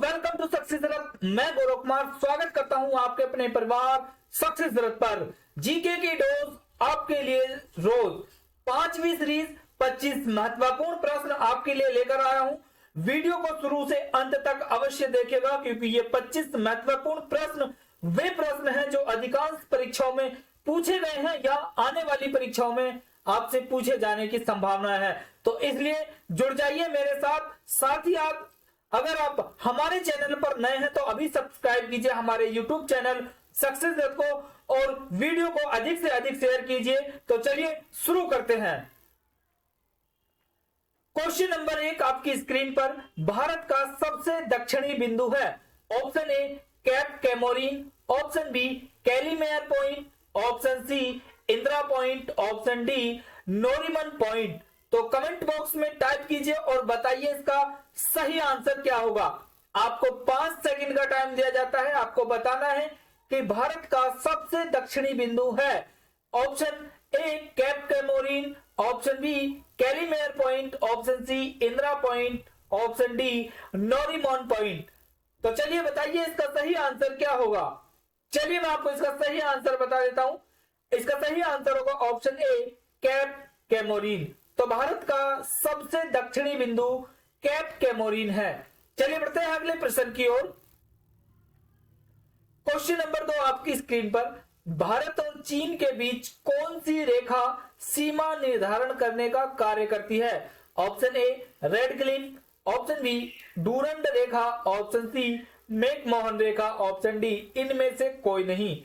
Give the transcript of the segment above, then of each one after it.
Welcome to success रथ। मैं गौरव कुमार स्वागत करता हूं आपके अपने परिवार सक्सेस रथ पर। जीके की डोज आपके लिए रोज 5वीं सीरीज 25 महत्वपूर्ण प्रश्न आपके लिए लेकर आया हूं। वीडियो को शुरू से अंत तक अवश्य देखिएगा क्योंकि ये 25 महत्वपूर्ण प्रश्न वे प्रश्न हैं जो अधिकांश परीक्षाओं में पूछे गए हैं या आने वाली परीक्षाओं में आपसे पूछे जाने की संभावना है। तो इसलिए जुड़ जाइए मेरे साथ। साथ ही आप अगर आप हमारे चैनल पर नए हैं तो अभी सब्सक्राइब कीजिए हमारे यूट्यूब चैनल सक्सेस रथ को और वीडियो को अधिक से अधिक शेयर कीजिए। तो चलिए शुरू करते हैं। क्वेश्चन नंबर 1 आपकी स्क्रीन पर भारत का सबसे दक्षिणी बिंदु है। Option A Cape Comorin, option B Calimere Point, option C Indira Point, option D Nariman Point. तो कमेंट बॉक्स में टाइप कीजिए और बताइए इसका सही आंसर क्या होगा। आपको 5 सेकंड का टाइम दिया जाता है। आपको बताना है कि भारत का सबसे दक्षिणी बिंदु है। Option A Cape Comorin, option B Calimere Point, option C Indira Point, option D Nariman Point. तो चलिए बताइए इसका सही आंसर क्या होगा। चलिए मैं आपको इसका सही आंसर बता देता हूं। इसका सही आंसर होगा ऑप्शन ए कैप कैमोरीन। तो भारत का सबसे दक्षिणी बिंदु कैप कैमोरीन है। चलिए बढ़ते हैं अगले प्रश्न की ओर। क्वेश्चन नंबर 2 आपकी स्क्रीन पर भारत और चीन के बीच कौन सी रेखा सीमा निर्धारण करने का कार्य करती है। Option A Radcliffe, option B Durand रेखा, ऑप्शन सी मैकमोहन रेखा, ऑप्शन डी इनमें से कोई नहीं।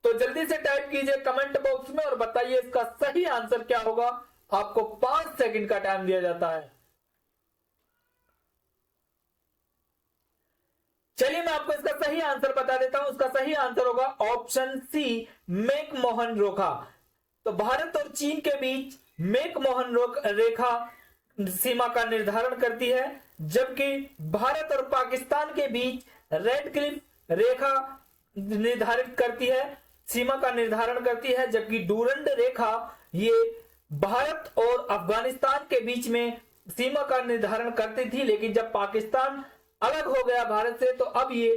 तो जल्दी से टाइप कीजिए कमेंट बॉक्स में और बताइए इसका सही आंसर क्या होगा। आपको 5 सेकंड का टाइम दिया जाता है। चलिए मैं आपको इसका सही आंसर बता देता हूं। इसका सही आंसर होगा ऑप्शन सी मैकमोहन रेखा। तो भारत और चीन के बीच मैकमोहन रेखा सीमा का निर्धारण करती है, जबकि भारत और पाकिस्तान के बीच रेड क्लिफ रेखा निर्धारित करती है, सीमा का निर्धारण करती है, जबकि डूरंड रेखा ये भारत और अफगानिस्तान के बीच में सीमा का निर्धारण करती थी। लेकिन जब पाकिस्तान अलग हो गया भारत से तो अब ये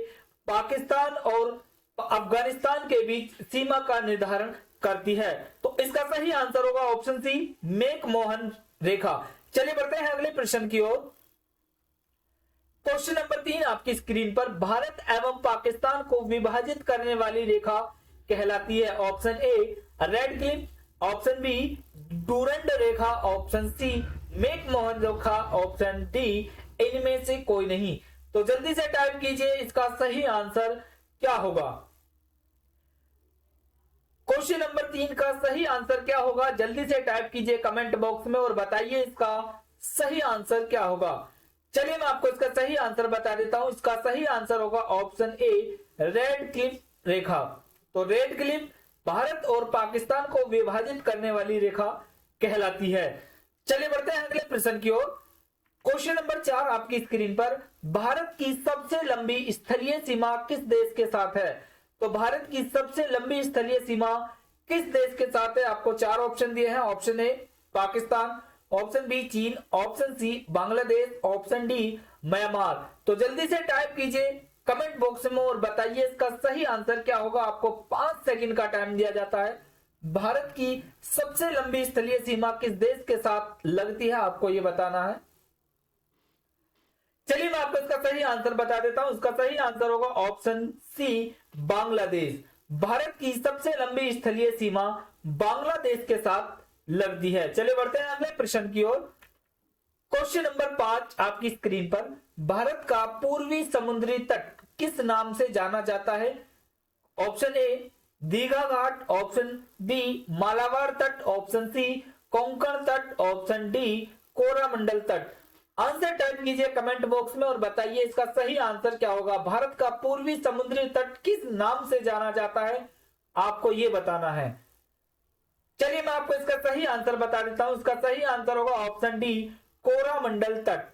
पाकिस्तान और अफगानिस्तान के बीच सीमा का निर्धारण करती है। तो इसका सही आंसर होगा ऑप्शन सी मैकमोहन रेखा। चलिए बढ़ते हैं अगले प्रश्न की ओर। क्वेश्चन नंबर 3 आपकी स्क्रीन पर भारत एवं पाकिस्तान को विभाजित करने वाली रेखा कहलाती है। Option A Radcliffe, option B Durand रेखा, ऑप्शन सी मैकमोहन रेखा, ऑप्शन डी इनमें से कोई नहीं। तो जल्दी से टाइप कीजिए इसका सही आंसर क्या होगा। क्वेश्चन नंबर 3 का सही आंसर क्या होगा जल्दी से टाइप कीजिए कमेंट बॉक्स में और बताइए इसका सही आंसर क्या होगा। चलिए मैं आपको इसका सही आंसर बता देता हूं। इसका सही आंसर होगा ऑप्शन ए रेड क्लिफ रेखा। तो रेड क्लिफ भारत और पाकिस्तान को विभाजित करने वाली रेखा कहलाती है। चलिए बढ़ते हैं अगले प्रश्न की ओर। क्वेश्चन नंबर 4 आपकी स्क्रीन पर भारत की सबसे लंबी स्थलीय सीमा किस देश के साथ है। तो भारत की सबसे लंबी स्थलीय सीमा किस देश के साथ है। आपको 4 ऑप्शन दिए हैं। Option A Pakistan, option B चीन, option C Bangladesh, option D Myanmar. तो जल्दी से टाइप कीजिए कमेंट बॉक्स में और बताइए इसका सही आंसर क्या होगा। आपको 5 सेकंड का टाइम दिया जाता है। भारत की सबसे लंबी स्थलीय सीमा किस देश के साथ लगती है आपको यह बताना है। चलिए मैं आपको इसका सही आंसर बता देता हूं। इसका सही आंसर होगा ऑप्शन सी बांग्लादेश। भारत की सबसे लंबी स्थलीय सीमा बांग्लादेश के साथ लगती है। चलिए बढ़ते हैं अगले प्रश्न की ओर। क्वेश्चन नंबर 5 आपकी स्क्रीन पर भारत का पूर्वी समुद्री तट किस नाम से जाना जाता है। ऑप्शन ए दीघा घाट, ऑप्शन बी मालाबार तट, ऑप्शन सी कोंकण तट, ऑप्शन डी कोरामंडल तट। आंसर टाइप कीजिए कमेंट बॉक्स में और बताइए इसका सही आंसर क्या होगा। भारत का पूर्वी समुद्री तट किस नाम से जाना जाता है आपको यह बताना है। चलिए मैं आपको इसका सही आंसर बता देता हूं। इसका सही आंसर होगा ऑप्शन डी कोरामंडल तट।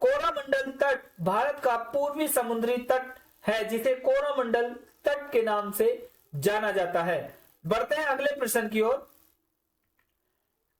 कोरामंडल तट भारत का पूर्वी समुद्री तट है जिसे कोरामंडल तट के नाम से जाना जाता है। बढ़ते हैं अगले प्रश्न की ओर।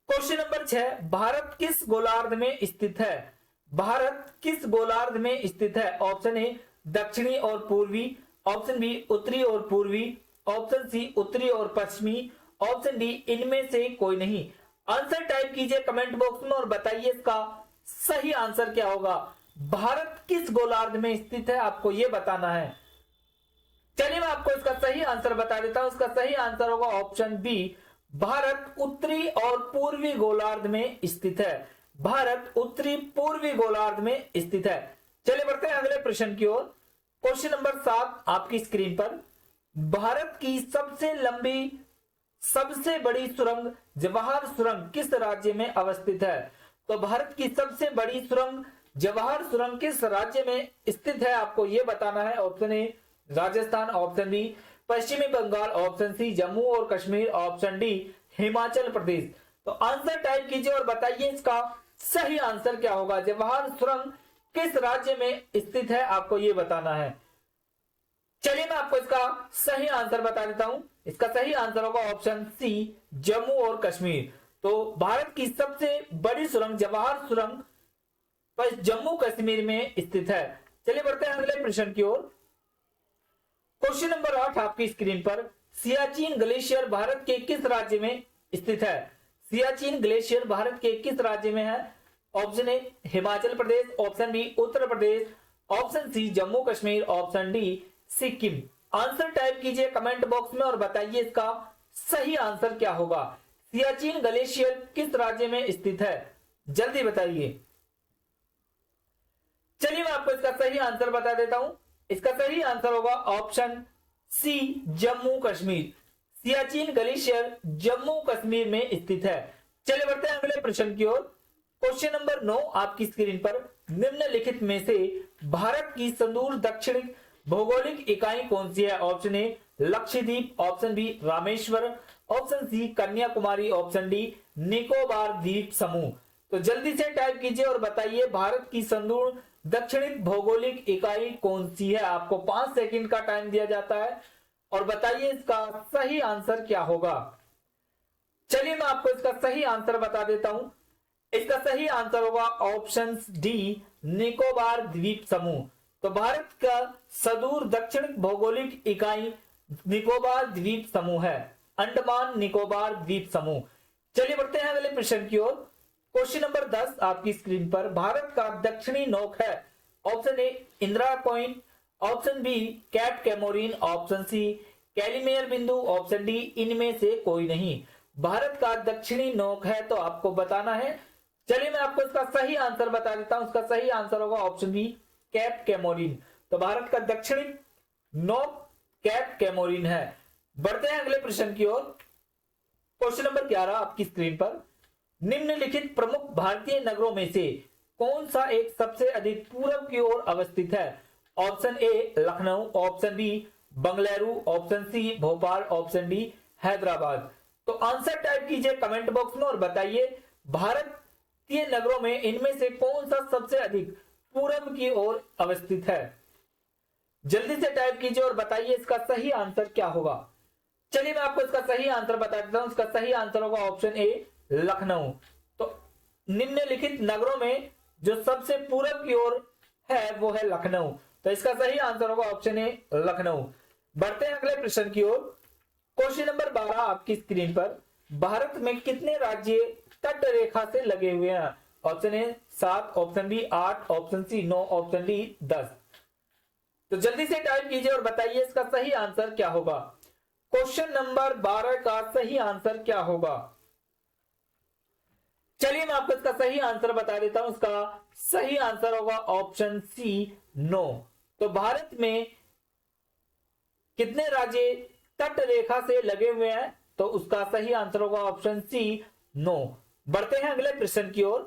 क्वेश्चन नंबर 6 भारत किस गोलार्ध में स्थित है। भारत किस गोलार्ध में स्थित है। ऑप्शन ए दक्षिणी और पूर्वी, ऑप्शन बी उत्तरी और पूर्वी, ऑप्शन सी उत्तरी और पश्चिमी, ऑप्शन डी इनमें से कोई नहीं। आंसर टाइप कीजिए कमेंट बॉक्स में और बताइए इसका सही आंसर क्या होगा। भारत किस गोलार्ध में स्थित है आपको यह बताना है। चलिए मैं आपको इसका सही आंसर बता देता हूं। इसका सही आंसर होगा ऑप्शन बी, भारत उत्तरी और पूर्वी गोलार्ध में स्थित है। भारत उत्तरी पूर्वी गोलार्ध में स्थित है। चलिए बढ़ते हैं अगले प्रश्न की ओर। क्वेश्चन नंबर 7 आपकी स्क्रीन पर। भारत की सबसे लंबी सबसे बड़ी सुरंग जवाहर सुरंग किस राज्य में अवस्थित है। तो भारत की सबसे बड़ी सुरंग जवाहर सुरंग किस राज्य में स्थित है आपको यह बताना है। Option A Rajasthan, option B पश्चिमी बंगाल, ऑप्शन सी जम्मू और कश्मीर, ऑप्शन डी हिमाचल प्रदेश। तो आंसर टाइप कीजिए और बताइए इसका सही आंसर क्या होगा। जवाहर सुरंग किस राज्य में स्थित है आपको यह बताना है। चलिए मैं आपको इसका सही आंसर बता देता हूं। इसका सही आंसर होगा ऑप्शन सी जम्मू और कश्मीर। तो भारत की सबसे बड़ी सुरंग जवाहर सुरंग जम्मू कश्मीर में स्थित है। चलिए बढ़ते हैं अगले प्रश्न की ओर। क्वेश्चन नंबर 8 आपकी स्क्रीन पर। सियाचिन ग्लेशियर भारत के किस राज्य में स्थित है। सियाचिन ग्लेशियर भारत के किस राज्य में है। Option A Himachal Pradesh, option B Uttar Pradesh, option C Jammu Kashmir, option D Sikkim. Answer type कीजिए कमेंट बॉक्स में और बताइए इसका सही आंसर क्या होगा। सियाचिन ग्लेशियर किस राज्य में स्थित है जल्दी बताइए। चलिए मैं आपको इसका सही आंसर बता देता हूं। इसका सही आंसर होगा option C Jammu Kashmir. Siachen glacier Jammu Kashmir में स्थित है। चलिए बढ़ते हैं अगले प्रश्न की ओर। क्वेश्चन नंबर 9 आपकी स्क्रीन पर। निम्नलिखित में से भारत की सुदूर दक्षिणी भौगोलिक इकाई कौन सी है। Option A Lakshadweep, option B Rameshwar, option C Kanyakumari, option D Nicobar द्वीप समूह। तो जल्दी से टाइप कीजिए और बताइए भारत की सुदूर दक्षिणी भौगोलिक इकाई कौन सी है। आपको 5 सेकंड का टाइम दिया जाता है और बताइए इसका सही आंसर क्या होगा। चलिए मैं आपको इसका सही आंसर बता देता हूं। इसका सही आंसर होगा ऑप्शन डी निकोबार द्वीप समूह। तो भारत का सुदूर दक्षिण भौगोलिक इकाई निकोबार द्वीप समूह है, अंडमान निकोबार द्वीप समूह। चलिए बढ़ते हैं अगले प्रश्न की ओर। क्वेश्चन नंबर 10 आपकी स्क्रीन पर। भारत का दक्षिणी नोक है। Option A Indira Point, option B Cape Comorin, option C Calimere बिंदु, ऑप्शन डी इनमें से कोई नहीं। भारत का दक्षिणी नोक है तो आपको बताना है। चलिए मैं आपको इसका सही आंसर बता देता हूं। इसका सही आंसर होगा ऑप्शन बी कैप कैमोरीन। तो भारत का दक्षिणी नोक कैप कैमोरीन है। बढ़ते हैं अगले प्रश्न की ओर। क्वेश्चन नंबर 11 आपकी स्क्रीन पर। निम्नलिखित प्रमुख भारतीय नगरों में से कौन सा एक सबसे अधिक पूर्व की ओर अवस्थित है। Option A Lucknow, option B Bengaluru, option C Bhopal, option D Hyderabad. तो आंसर टाइप कीजिए कमेंट बॉक्स में और बताइए भारतीय नगरों में इनमें से कौन सा सबसे अधिक पूर्व की ओर अवस्थित है। जल्दी से टाइप कीजिए और बताइए इसका सही आंसर क्या होगा। चलिए मैं आपको इसका सही आंसर बता देता हूं। इसका सही आंसर होगा ऑप्शन ए लखनऊ। तो निम्नलिखित नगरों में जो सबसे पूर्व की ओर है वो है लखनऊ। तो इसका सही आंसर होगा ऑप्शन ए लखनऊ। बढ़ते हैं अगले प्रश्न की ओर। क्वेश्चन नंबर 12 आपकी स्क्रीन पर। भारत में कितने राज्य तट रेखा से लगे हुए हैं। Option A 7, option B 8, option C 9, option D 10। तो जल्दी से टाइप कीजिए और बताइए इसका सही आंसर क्या होगा। क्वेश्चन नंबर 12 का सही आंसर क्या होगा। चलिए मैं आपको इसका सही आंसर बता देता हूं। इसका सही आंसर होगा ऑप्शन सी 9। तो भारत में कितने राज्य तट रेखा से लगे हुए हैं तो उसका सही आंसर होगा ऑप्शन सी 9। बढ़ते हैं अगले प्रश्न की ओर।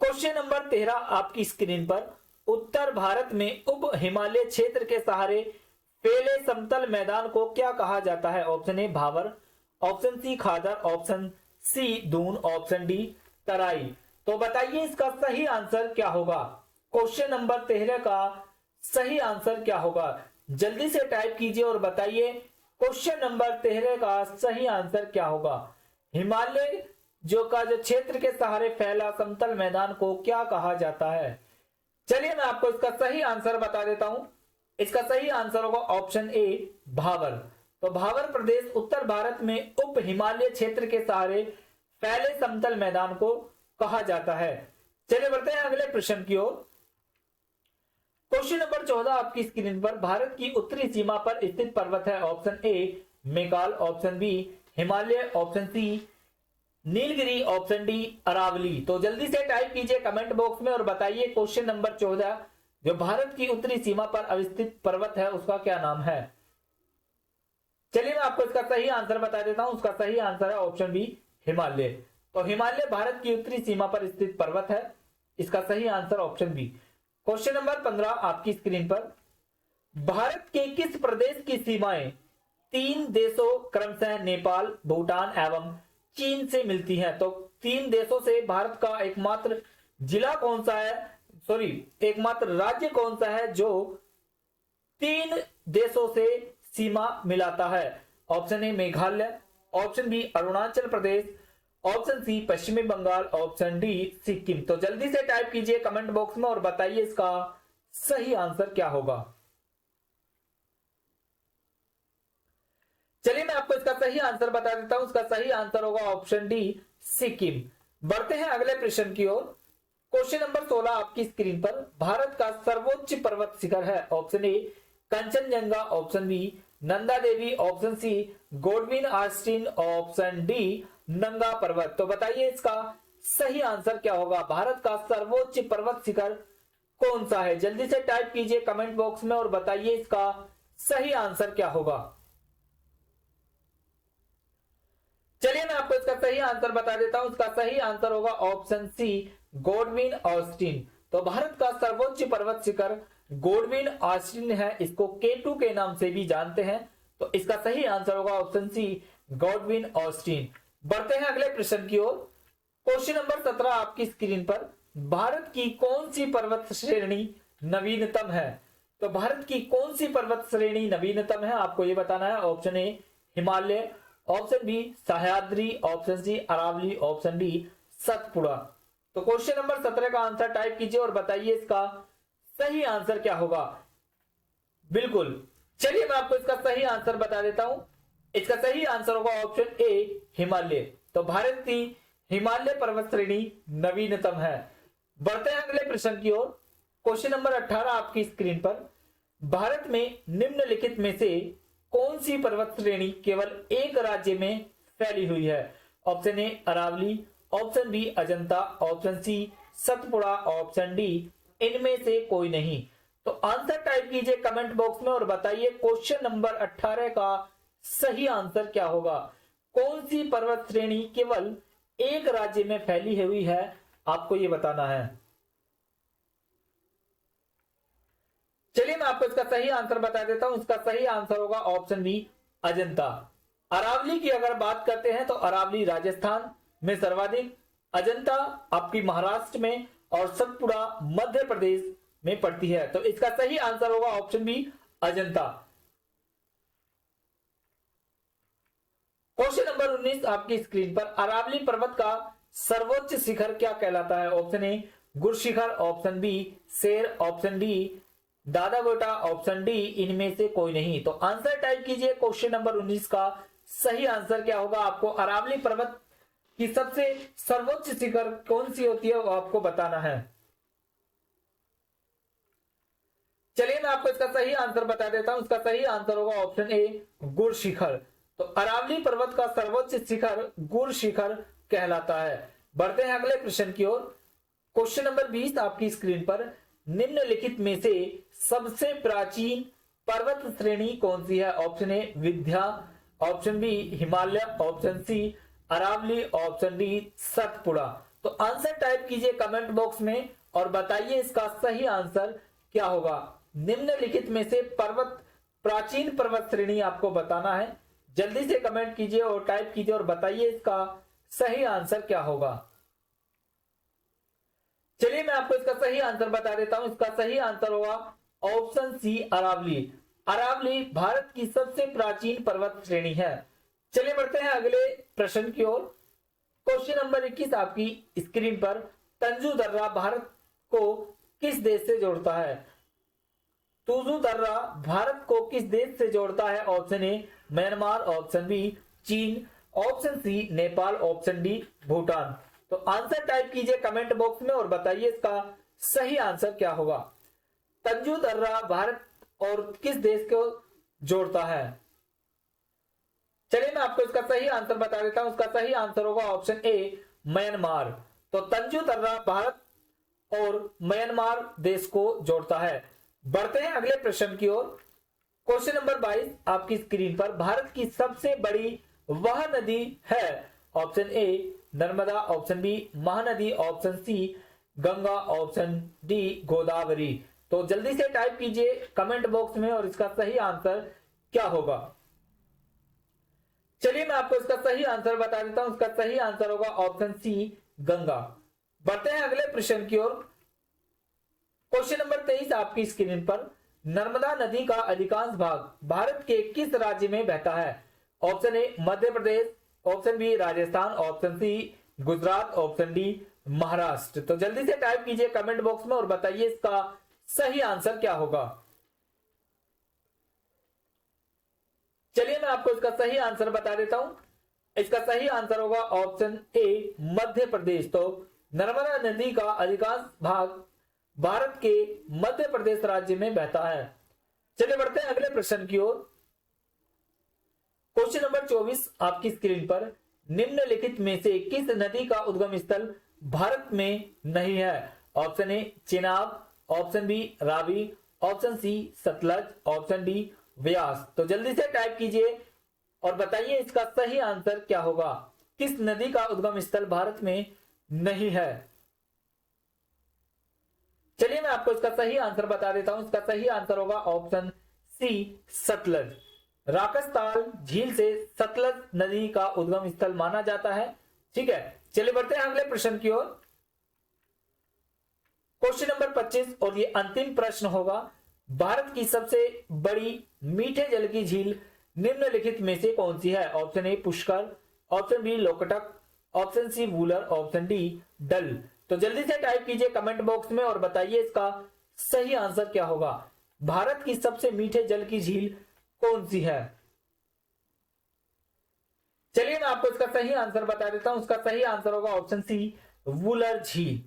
क्वेश्चन नंबर 13 आपकी स्क्रीन पर। उत्तर भारत में उप हिमालय क्षेत्र के सहारे फैले समतल मैदान को क्या कहा जाता है। Option A Bhabar, option C Khadar, option C Doon, option D Terai. तो बताइए इसका सही आंसर क्या होगा। क्वेश्चन नंबर 13 का सही आंसर क्या होगा। जल्दी से टाइप कीजिए और बताइए क्वेश्चन नंबर 13 का सही आंसर क्या होगा। हिमालय जो क्षेत्र के सहारे फैला समतल मैदान को क्या कहा जाता है। चलिए मैं आपको इसका सही आंसर बता देता हूं। इसका सही आंसर होगा ऑप्शन ए, भावर। तो भावर प्रदेश उत्तर भारत में उप हिमालय क्षेत्र के सहारे फैले समतल मैदान को कहा जाता है। चलिए बढ़ते हैं अगले प्रश्न की ओर। क्वेश्चन नंबर 14 आपकी स्क्रीन पर, भारत की उत्तरी सीमा पर स्थित पर्वत है। Option A Meghal, option B Himalaya, option C Nilgiri, option D Aravalli. तो जल्दी से टाइप कीजिए कमेंट बॉक्स में और बताइए क्वेश्चन नंबर 14 जो भारत की उत्तरी सीमा पर अवस्थित पर्वत है उसका क्या नाम है। चलिए मैं आपको इसका सही आंसर बता देता हूं। उसका सही आंसर है ऑप्शन बी हिमालय। तो हिमालय भारत की उत्तरी सीमा पर स्थित पर्वत है। इसका सही answer option B. Question number 15 आपकी स्क्रीन पर, भारत के किस प्रदेश की सीमाएं 3 देशों क्रमशः नेपाल, भूटान एवं चीन से मिलती हैं। तो 3 देशों से भारत का एकमात्र जिला कौन सा है, सॉरी एकमात्र राज्य कौन सा है जो 3 देशों से सीमा मिलाता है। Option A Meghalaya, option B Arunachal Pradesh, option C पश्चिमी बंगाल, ऑप्शन डी सिक्किम। तो जल्दी से टाइप कीजिए कमेंट बॉक्स में और बताइए इसका सही आंसर क्या होगा। चलिए मैं आपको इसका सही आंसर बता देता हूं। इसका सही आंसर होगा ऑप्शन डी सिक्किम। बढ़ते हैं अगले प्रश्न की ओर। क्वेश्चन नंबर 16 आपकी स्क्रीन पर, भारत का सर्वोच्च पर्वत शिखर है। Option A Kanchenjunga, option B Nanda Devi, option C Godwin Austen, option D Nanga Parbat. तो बताइए इसका सही आंसर क्या होगा। भारत का सर्वोच्च पर्वत शिखर कौन सा है। जल्दी से टाइप कीजिए कमेंट बॉक्स में और बताइए इसका सही आंसर क्या होगा। चलिए मैं आपको इसका सही आंसर बता देता हूं। इसका सही आंसर होगा ऑप्शन सी गोडविन ऑस्टिन। तो भारत का सर्वोच्च पर्वत शिखर गोडविन ऑस्टिन है। इसको K2 के नाम से भी जानते हैं। तो इसका सही आंसर होगा ऑप्शन सी गॉडविन ऑस्टिन। बढ़ते हैं अगले प्रश्न की ओर। क्वेश्चन नंबर 17 आपकी स्क्रीन पर, भारत की कौन सी पर्वत श्रेणी नवीनतम है। तो भारत की कौन सी पर्वत श्रेणी नवीनतम है आपको यह बताना है। Option A Himalaya, option B Sahyadri, option C Aravalli, option D Satpura. तो क्वेश्चन नंबर 17 का आंसर टाइप कीजिए और बताइए इसका सही आंसर क्या होगा। बिल्कुल, चलिए मैं आपको इसका सही आंसर बता देता हूं। इसका सही आंसर होगा ऑप्शन ए हिमालय। तो भारत की हिमालय पर्वत श्रेणी नवीनतम है। बढ़ते हैं अगले प्रश्न की ओर। क्वेश्चन नंबर 18 आपकी स्क्रीन पर, भारत में निम्नलिखित में से कौन सी पर्वत श्रेणी केवल एक राज्य में फैली हुई है। Option A Aravalli, option B Ajanta, option C Satpura, option D इनमें से कोई नहीं। तो आंसर टाइप कीजिए कमेंट बॉक्स में और बताइए क्वेश्चन नंबर 18 का सही आंसर क्या होगा। कौन सी पर्वत श्रेणी केवल एक राज्य में फैली हुई है आपको यह बताना है। चलिए मैं आपको इसका सही आंसर बता देता हूं। इसका सही आंसर होगा ऑप्शन बी अजंता। अरावली की अगर बात करते हैं तो अरावली राजस्थान में सर्वाधिक, अजंता आपकी महाराष्ट्र में और सतपुड़ा मध्य प्रदेश में पड़ती है। तो इसका सही आंसर होगा option B Ajanta. Question number 19 आपकी स्क्रीन पर, अरावली पर्वत का सर्वोच्च शिखर क्या कहलाता है। ऑप्शन ए गुर शिखर, ऑप्शन बी शेर, ऑप्शन डी दादा गोटा, ऑप्शन डी इनमें से कोई नहीं। तो आंसर टाइप कीजिए क्वेश्चन नंबर 19 का सही आंसर क्या होगा। आपको अरावली पर्वत की सबसे सर्वोच्च शिखर कौन सी होती है वो आपको बताना है। चलिए मैं आपको इसका सही आंसर बता देता हूं। इसका सही आंसर होगा ऑप्शन ए गुर शिखर। तो अरावली पर्वत का सर्वोच्च शिखर गुर शिखर कहलाता है। बढ़ते हैं अगले प्रश्न की ओर। क्वेश्चन नंबर 20 आपकी स्क्रीन पर, निम्नलिखित में से सबसे प्राचीन पर्वत श्रेणी कौन सी है। Option A Vindhya, option B Himalaya, option C Aravalli, option D Satpura. तो आंसर टाइप कीजिए कमेंट बॉक्स में और बताइए इसका सही आंसर क्या होगा। निम्नलिखित में से प्राचीन पर्वत श्रेणी आपको बताना है। जल्दी से कमेंट कीजिए और टाइप कीजिए और बताइए इसका सही आंसर क्या होगा। चलिए मैं आपको इसका सही आंसर बता देता हूं। इसका सही आंसर होगा ऑप्शन सी अरावली। अरावली भारत की सबसे प्राचीन पर्वत श्रेणी है। चलिए बढ़ते हैं अगले प्रश्न की ओर। क्वेश्चन नंबर 21 आपकी स्क्रीन पर, तंजू दर्रा भारत को किस देश से जोड़ता है? तुजू दर्रा भारत को किस देश से जोड़ता है? Option A Myanmar, option B चीन, option C Nepal, option D Bhutan. तो आंसर टाइप कीजिए कमेंट बॉक्स में और बताइए इसका सही आंसर क्या होगा। तंजू दर्रा भारत और किस देश को जोड़ता है? चलिए मैं आपको इसका सही आंसर बता देता हूं। इसका सही आंसर होगा ऑप्शन ए म्यांमार। तो तंजू दर्रा भारत और म्यांमार देश को जोड़ता है। बढ़ते हैं अगले प्रश्न की ओर। क्वेश्चन नंबर 22 आपकी स्क्रीन पर। भारत की सबसे बड़ी वह नदी है? Option A Narmada, option B Mahanadi, option C Ganga, option D Godavari. तो जल्दी से टाइप कीजिए कमेंट बॉक्स में और इसका सही आंसर क्या होगा। चलिए मैं आपको इसका सही आंसर बता देता हूं। इसका सही आंसर होगा ऑप्शन सी गंगा। बढ़ते हैं अगले प्रश्न की ओर। क्वेश्चन नंबर 23 आपकी स्क्रीन पर। नर्मदा नदी का अधिकांश भाग भारत के किस राज्य में बहता है? Option A Madhya Pradesh, option B Rajasthan, option C Gujarat, option D Maharashtra. तो जल्दी से टाइप कीजिए कमेंट बॉक्स में और बताइए इसका सही आंसर क्या होगा। चलिए मैं आपको इसका सही आंसर बता देता हूं। इसका सही आंसर होगा ऑप्शन ए मध्य प्रदेश। तो नर्मदा नदी का अधिकांश भाग भारत के मध्य प्रदेश राज्य में बहता है। चलिए बढ़ते हैं अगले प्रश्न की ओर। क्वेश्चन नंबर 24 आपकी स्क्रीन पर। निम्नलिखित में से किस नदी का उद्गम स्थल भारत में नहीं है? Option A Chenab, option B Ravi, option C Sutlej, option D Beas. तो जल्दी से टाइप कीजिए और बताइए इसका सही आंसर क्या होगा। किस नदी का उद्गम स्थल भारत में नहीं है? चलिए मैं आपको इसका सही आंसर बता देता हूं। इसका सही आंसर होगा ऑप्शन सी सतलज। राकसताल झील से सतलज नदी का उद्गम स्थल माना जाता है। ठीक है, चलिए बढ़ते हैं अगले प्रश्न की ओर। क्वेश्चन नंबर 25 और ये अंतिम प्रश्न होगा। भारत की सबसे बड़ी मीठे जल की झील निम्नलिखित में से कौन सी है? Option A Pushkar, option B Loktak, option C Wular, option D Dal. तो जल्दी से टाइप कीजिए कमेंट बॉक्स में और बताइए इसका सही आंसर क्या होगा। भारत की सबसे मीठे जल की झील कौन सी है? चलिए मैं आपको इसका सही आंसर बता देता हूं। इसका सही आंसर होगा ऑप्शन सी वूलर झील।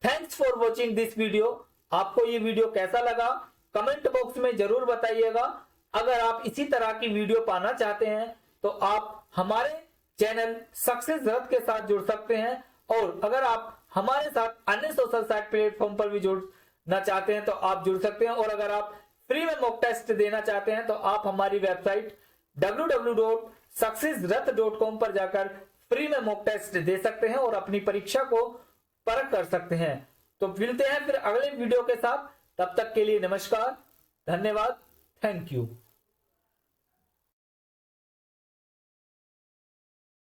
Thanks for watching this video. आपको ये वीडियो कैसा लगा कमेंट बॉक्स में जरूर बताइएगा। अगर आप इसी तरह की वीडियो पाना चाहते हैं तो आप हमारे चैनल सक्सेस रथ के साथ जुड़ सकते हैं, और अगर आप हमारे साथ अन्य सोशल साइट प्लेटफॉर्म पर भी जुड़ना चाहते हैं तो आप जुड़ सकते हैं। और अगर आप फ्री में मॉक टेस्ट देना चाहते हैं तो आप हमारी वेबसाइट www.successrath.com पर जाकर फ्री में मॉक टेस्ट दे सकते हैं और अपनी परीक्षा को परख कर सकते हैं। तो मिलते हैं फिर अगले वीडियो के साथ। तब तक के लिए नमस्कार, धन्यवाद, थैंक यू।